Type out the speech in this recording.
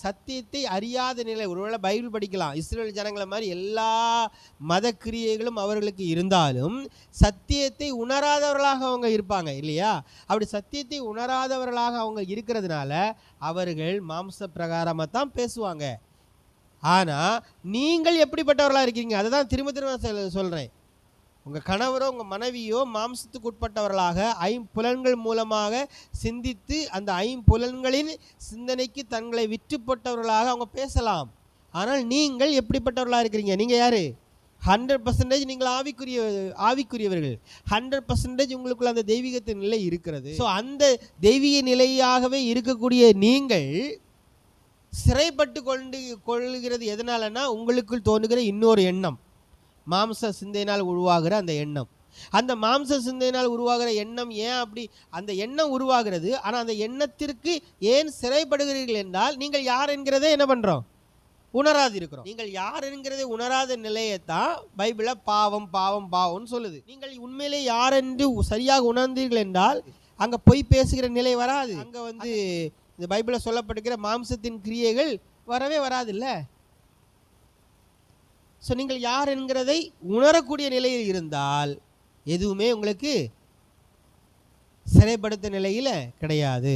சத்தியத்தை அறியாத நிலை. ஒருவேளை பைபிள் படிக்கலாம், இஸ்ரேல் ஜனங்களை மாதிரி எல்லா மத கிரியைகளும் அவர்களுக்கு இருந்தாலும் சத்தியத்தை உணராதவர்களாக அவங்க இருப்பாங்க இல்லையா? அப்படி சத்தியத்தை உணராதவர்களாக அவங்க இருக்கிறதுனால அவர்கள் மாம்ச பிரகாரமாக தான் பேசுவாங்க. ஆனால் நீங்கள் எப்படிப்பட்டவர்களாக இருக்கீங்க? அதை தான் திரும்ப திரும்ப சொல்கிறேன். உங்கள் கணவரோ உங்கள் மனைவியோ மாம்சத்துக்கு உட்பட்டவர்களாக ஐம்புலன்கள் மூலமாக சிந்தித்து அந்த ஐம்புலன்களின் சிந்தனைக்கு தங்களை விற்றுப்பட்டவர்களாக அவங்க பேசலாம். ஆனால் நீங்கள் எப்படிப்பட்டவர்களாக இருக்கிறீங்க? நீங்கள் யார்? 100% நீங்கள் ஆவிக்குரியவர்கள். 100% உங்களுக்குள்ள அந்த தெய்வீகத்தின் நிலை இருக்கிறது. ஸோ அந்த தெய்வீக நிலையாகவே இருக்கக்கூடிய நீங்கள் சிறைப்பட்டு கொள்ளுகிறது எதனாலன்னா உங்களுக்குள் தோன்றுகிற இன்னொரு எண்ணம், மாம்ச சிந்தையினால் உருவாகிற அந்த எண்ணம். அந்த மாம்ச சிந்தையினால் உருவாகிற எண்ணம் ஏன் அப்படி அந்த எண்ணம் உருவாகிறது? ஆனால் அந்த எண்ணத்திற்கு ஏன் சிறைப்படுகிறீர்கள் என்றால் நீங்கள் யார் என்கிறதே என்ன பண்ணுறோம்? உணராது இருக்கிறோம். நீங்கள் யார் என்கிறதை உணராத நிலையைத்தான் பைபிள பாவம் பாவம் பாவம்னு சொல்லுது. நீங்கள் உண்மையிலே யார் என்று சரியாக உணர்ந்தீர்கள் என்றால் அங்கே பொய் பேசுகிற நிலை வராது. அங்கே இந்த பைபிளில் சொல்லப்பட்டிருக்கிற மாம்சத்தின் கிரியைகள் வரவே வராது இல்லை. ஸோ நீங்கள் யார் என்கிறதை உணரக்கூடிய நிலையில் இருந்தால் எதுவுமே உங்களுக்கு சிறைப்படுத்த நிலையில் கிடையாது.